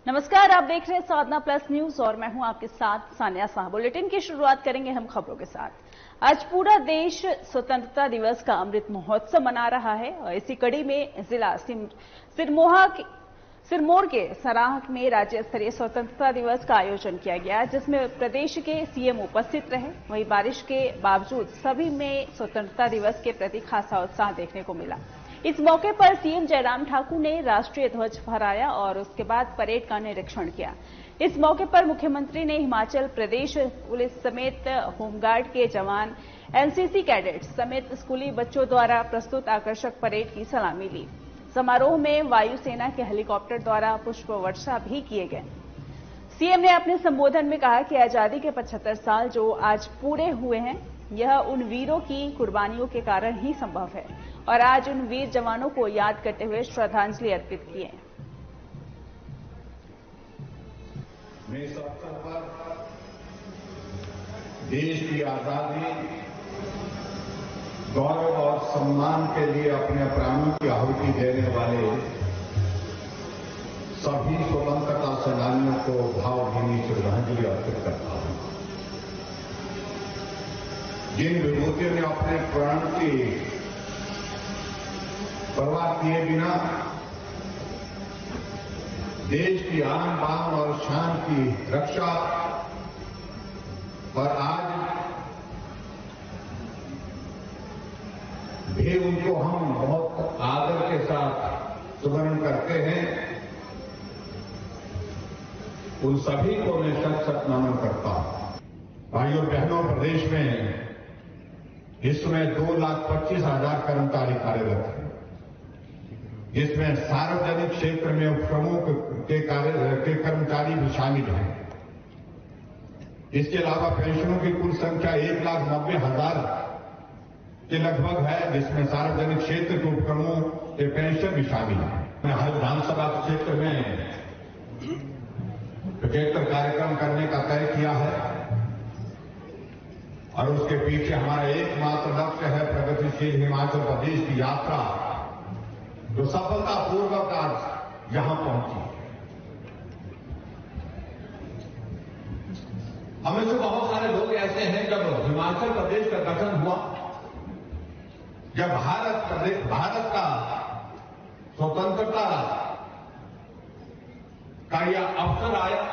नमस्कार, आप देख रहे हैं साधना प्लस न्यूज और मैं हूं आपके साथ सानिया शाह। बुलेटिन की शुरुआत करेंगे हम खबरों के साथ। आज पूरा देश स्वतंत्रता दिवस का अमृत महोत्सव मना रहा है और इसी कड़ी में जिला सिरमौर के सराह में राज्य स्तरीय स्वतंत्रता दिवस का आयोजन किया गया, जिसमें प्रदेश के सीएम उपस्थित रहे। वहीं बारिश के बावजूद सभी में स्वतंत्रता दिवस के प्रति खासा उत्साह देखने को मिला। इस मौके पर सीएम जयराम ठाकुर ने राष्ट्रीय ध्वज फहराया और उसके बाद परेड का निरीक्षण किया। इस मौके पर मुख्यमंत्री ने हिमाचल प्रदेश पुलिस समेत होमगार्ड के जवान, एनसीसी कैडेट्स समेत स्कूली बच्चों द्वारा प्रस्तुत आकर्षक परेड की सलामी ली। समारोह में वायुसेना के हेलीकॉप्टर द्वारा पुष्प वर्षा भी किए गए। सीएम ने अपने संबोधन में कहा कि आजादी के 75 साल जो आज पूरे हुए हैं, यह उन वीरों की कुर्बानियों के कारण ही संभव है और आज उन वीर जवानों को याद करते हुए श्रद्धांजलि अर्पित किए। मैं इस अवसर पर देश की आजादी, गौरव और सम्मान के लिए अपने प्राणों की आहुति देने वाले सभी स्वतंत्रता सेनानियों को भावभीनी श्रद्धांजलि अर्पित करता हूं। जिन विभूतियों ने अपने प्राण की परवाह किए बिना देश की आन बान और शान की रक्षा और आज भी उनको हम बहुत आदर के साथ स्मरण करते हैं, उन सभी को मैं शत शत नमन करता हूं। भाइयों बहनों, प्रदेश में इस समय 2,25,000 कर्मचारी कार्यरत हैं, जिसमें सार्वजनिक क्षेत्र में उपक्रमों के कर्मचारी भी शामिल हैं। इसके अलावा पेंशनों की कुल संख्या 1,90,000 के लगभग है, जिसमें सार्वजनिक क्षेत्र के उपक्रमों के पेंशन भी शामिल हैं। मैं हर विधानसभा क्षेत्र में 75 कार्यक्रम करने का तय किया है और उसके पीछे हमारा एकमात्र लक्ष्य है प्रगतिशील हिमाचल प्रदेश की यात्रा, जो सफलतापूर्वक आज यहां पहुंची। हमें से बहुत सारे लोग ऐसे हैं, जब हिमाचल प्रदेश का गठन हुआ, जब भारत का स्वतंत्रता का यह अवसर आया,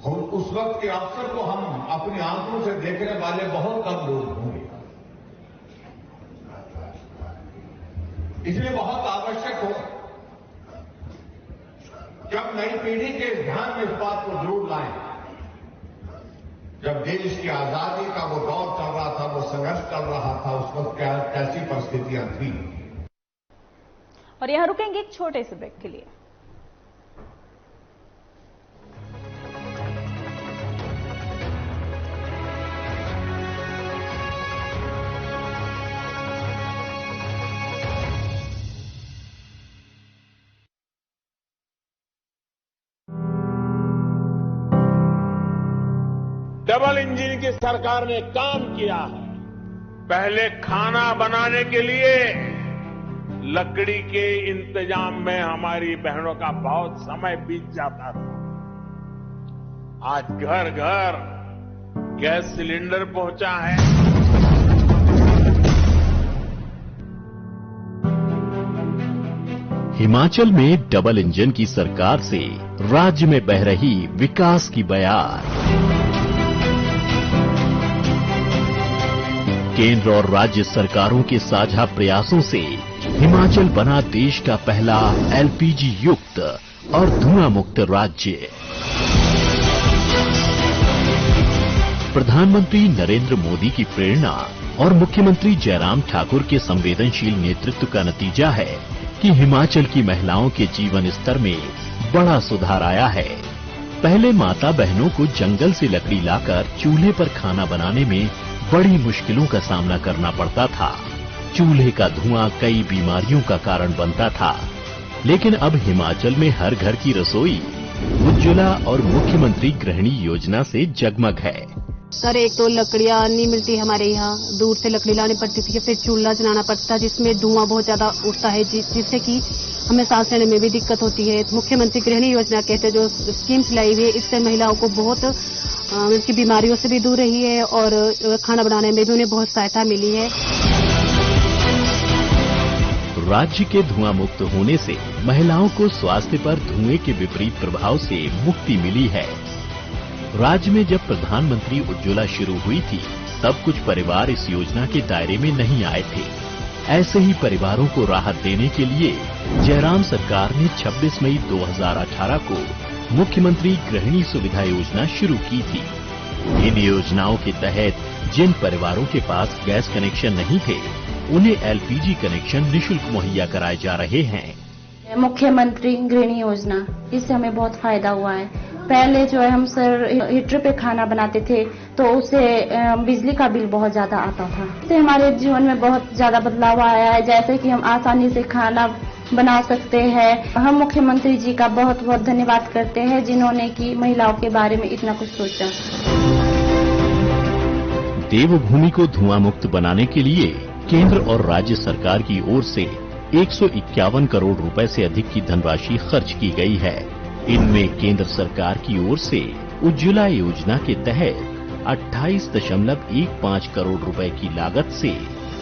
और उस वक्त के अवसर को हम अपनी आंखों से देखने वाले बहुत कम लोग होंगे। इसलिए बहुत आवश्यक हो कि अब नई पीढ़ी के ध्यान में इस बात को जरूर लाएं, जब देश की आजादी का वो दौर चल रहा था, वो संघर्ष चल रहा था, उस वक्त कैसी परिस्थितियां थी। और यहां रुकेंगे एक छोटे से ब्रेक के लिए। डबल इंजन की सरकार ने काम किया है। पहले खाना बनाने के लिए लकड़ी के इंतजाम में हमारी बहनों का बहुत समय बीत जाता था। आज घर घर गैस सिलेंडर पहुंचा है। हिमाचल में डबल इंजन की सरकार से राज्य में बह रही विकास की बयार। केंद्र और राज्य सरकारों के साझा प्रयासों से हिमाचल बना देश का पहला एलपीजी युक्त और धुआं मुक्त राज्य। प्रधानमंत्री नरेंद्र मोदी की प्रेरणा और मुख्यमंत्री जयराम ठाकुर के संवेदनशील नेतृत्व का नतीजा है कि हिमाचल की महिलाओं के जीवन स्तर में बड़ा सुधार आया है। पहले माता बहनों को जंगल से लकड़ी लाकर चूल्हे पर खाना बनाने में बड़ी मुश्किलों का सामना करना पड़ता था। चूल्हे का धुआं कई बीमारियों का कारण बनता था, लेकिन अब हिमाचल में हर घर की रसोई उज्ज्वला और मुख्यमंत्री गृहिणी योजना से जगमग है। सर, एक तो लकड़ियाँ नहीं मिलती हमारे यहाँ, दूर से लकड़ी लानी पड़ती थी, फिर चूल्हा जलाना पड़ता था जिसमें धुआं बहुत ज्यादा उठता है, जिससे कि हमें सांस लेने में भी दिक्कत होती है। मुख्यमंत्री गृहिणी योजना कहते जो स्कीम्स लाई हुई है, इससे महिलाओं को बहुत उनकी बीमारियों से भी दूर रही है और खाना बनाने में भी उन्हें बहुत सहायता मिली है। राज्य के धुआं मुक्त होने से महिलाओं को स्वास्थ्य पर धुएं के विपरीत प्रभाव से मुक्ति मिली है। राज्य में जब प्रधानमंत्री उज्ज्वला शुरू हुई थी, तब कुछ परिवार इस योजना के दायरे में नहीं आए थे। ऐसे ही परिवारों को राहत देने के लिए जयराम सरकार ने 26 मई 2018 को मुख्यमंत्री गृहिणी सुविधा योजना शुरू की थी। इन योजनाओं के तहत जिन परिवारों के पास गैस कनेक्शन नहीं थे, उन्हें एलपीजी कनेक्शन निःशुल्क मुहैया कराए जा रहे हैं। मुख्यमंत्री गृहिणी योजना, इससे हमें बहुत फायदा हुआ है। पहले जो है हम हीटर पे खाना बनाते थे तो उससे बिजली का बिल बहुत ज्यादा आता था। इससे हमारे जीवन में बहुत ज्यादा बदलाव आया है, जैसे कि हम आसानी से खाना बना सकते हैं। हम मुख्यमंत्री जी का बहुत बहुत धन्यवाद करते हैं, जिन्होंने की महिलाओं के बारे में इतना कुछ सोचा। देवभूमि को धुआं मुक्त बनाने के लिए केंद्र और राज्य सरकार की ओर से 151 करोड़ रुपए से अधिक की धनराशि खर्च की गई है। इनमें केंद्र सरकार की ओर से उज्ज्वला योजना के तहत 28.15 करोड़ रुपए की लागत से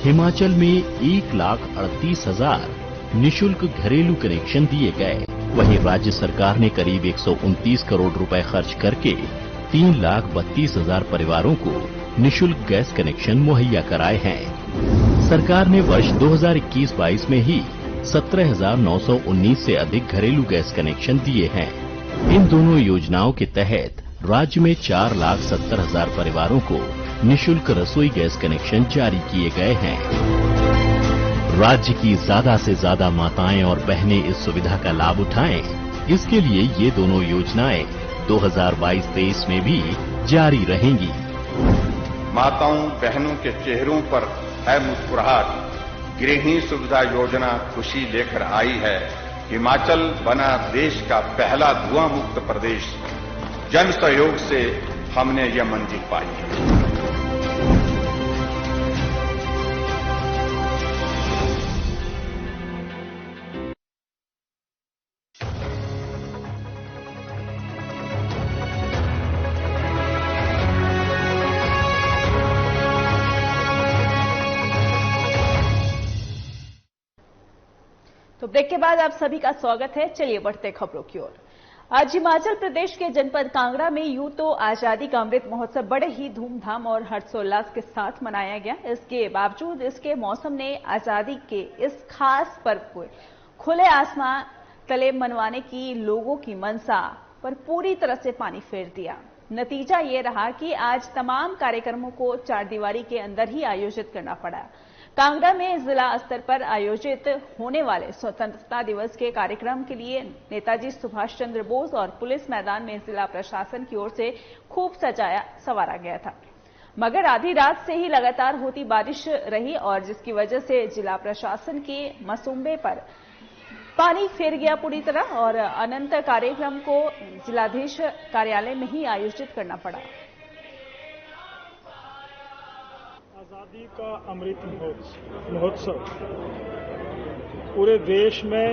हिमाचल में 1,38,000 निःशुल्क घरेलू कनेक्शन दिए गए। वहीं राज्य सरकार ने करीब 129 करोड़ रुपए खर्च करके 3,32,000 परिवारों को निःशुल्क गैस कनेक्शन मुहैया कराए हैं। सरकार ने वर्ष 2021-22 में ही 17,919 से अधिक घरेलू गैस कनेक्शन दिए हैं। इन दोनों योजनाओं के तहत राज्य में 4,70,000 परिवारों को निःशुल्क रसोई गैस कनेक्शन जारी किए गए हैं। राज्य की ज्यादा से ज्यादा माताएं और बहनें इस सुविधा का लाभ उठाएं, इसके लिए ये दोनों योजनाएं 2022-23 में भी जारी रहेंगी। माताओं बहनों के चेहरों पर है मुस्कुराहट। गृहिणी सुविधा योजना खुशी लेकर आई है। हिमाचल बना देश का पहला धुआं मुक्त प्रदेश। जन सहयोग से हमने यह मंजिल पाई है। तो ब्रेक के बाद आप सभी का स्वागत है। चलिए बढ़ते खबरों की ओर। आज हिमाचल प्रदेश के जनपद कांगड़ा में यूं तो आजादी का अमृत महोत्सव बड़े ही धूमधाम और हर्षोल्लास के साथ मनाया गया। इसके बावजूद इसके मौसम ने आजादी के इस खास पर्व को खुले आसमान तले मनवाने की लोगों की मनसा पर पूरी तरह से पानी फेर दिया। नतीजा ये रहा कि आज तमाम कार्यक्रमों को चारदीवारी के अंदर ही आयोजित करना पड़ा। कांगड़ा में जिला स्तर पर आयोजित होने वाले स्वतंत्रता दिवस के कार्यक्रम के लिए नेताजी सुभाष चंद्र बोस और पुलिस मैदान में जिला प्रशासन की ओर से खूब सजाया संवारा गया था। मगर आधी रात से ही लगातार होती बारिश रही और जिसकी वजह से जिला प्रशासन के मसूबे पर पानी फेर गया पूरी तरह और अनंत कार्यक्रम को जिलाधीश कार्यालय में ही आयोजित करना पड़ा। आजादी का अमृत महोत्सव पूरे देश में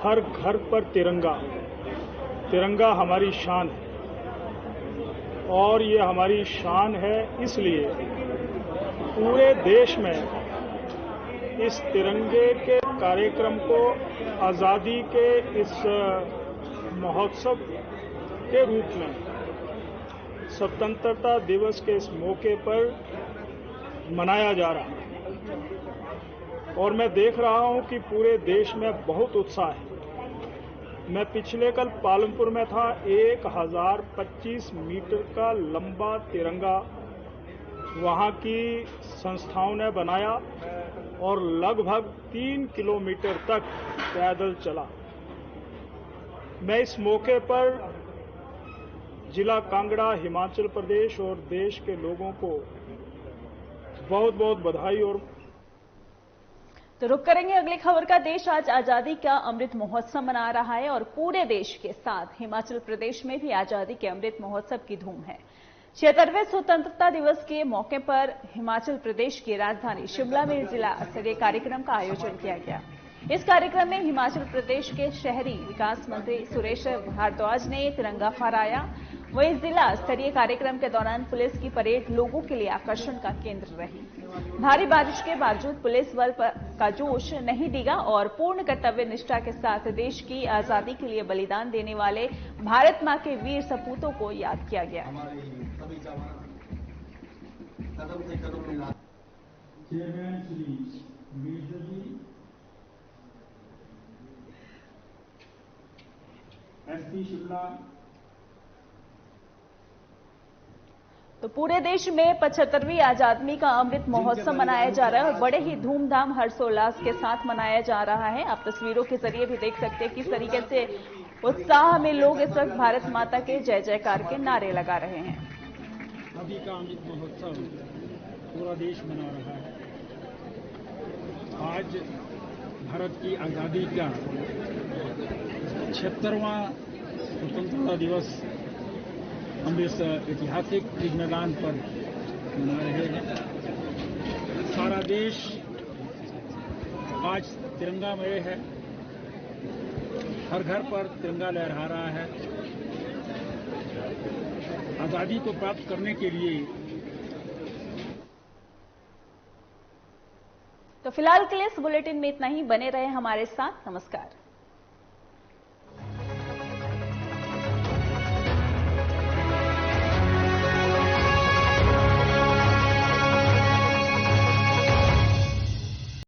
हर घर पर तिरंगा हमारी शान है और ये हमारी शान है इसलिए पूरे देश में इस तिरंगे के कार्यक्रम को आजादी के इस महोत्सव के रूप में स्वतंत्रता दिवस के इस मौके पर मनाया जा रहा है और मैं देख रहा हूं कि पूरे देश में बहुत उत्साह है। मैं पिछले कल पालमपुर में था। 1025 मीटर का लंबा तिरंगा वहां की संस्थाओं ने बनाया और लगभग 3 किलोमीटर तक पैदल चला। मैं इस मौके पर जिला कांगड़ा, हिमाचल प्रदेश और देश के लोगों को बहुत बहुत बधाई और तो रुक करेंगे अगली खबर का। देश आज आजादी का अमृत महोत्सव मना रहा है और पूरे देश के साथ हिमाचल प्रदेश में भी आजादी के अमृत महोत्सव की धूम है। 76वें स्वतंत्रता दिवस के मौके पर हिमाचल प्रदेश की राजधानी शिमला में जिला स्तरीय कार्यक्रम का आयोजन किया गया। इस कार्यक्रम में हिमाचल प्रदेश के शहरी विकास मंत्री सुरेश भारद्वाज ने तिरंगा फहराया। वहीं जिला स्तरीय कार्यक्रम के दौरान पुलिस की परेड लोगों के लिए आकर्षण का केंद्र रही। भारी बारिश के बावजूद पुलिस बल का जोश नहीं डिगा और पूर्ण कर्तव्य निष्ठा के साथ देश की आजादी के लिए बलिदान देने वाले भारत मां के वीर सपूतों को याद किया गया। चेयरमैन श्री मेजर जी, एसपी शिमला। तो पूरे देश में 75वीं आजादी का अमृत महोत्सव मनाया जा रहा है और बड़े ही धूमधाम हर्षोल्लास के साथ मनाया जा रहा है। आप तस्वीरों के जरिए भी देख सकते हैं किस तरीके से उत्साह में लोग इस वक्त भारत माता के जय जयकार के नारे लगा रहे हैं। अभी का अमृत महोत्सव पूरा देश मना रहा है। आज भारत की आजादी का 76वां स्वतंत्रता दिवस हम इस ऐतिहासिक मैदान पर मना रहे हैं। सारा देश आज तिरंगामय है, हर घर पर तिरंगा लहरा रहा है। आजादी को प्राप्त करने के लिए तो फिलहाल के लिए इस बुलेटिन में इतना ही। बने रहे हमारे साथ। नमस्कार।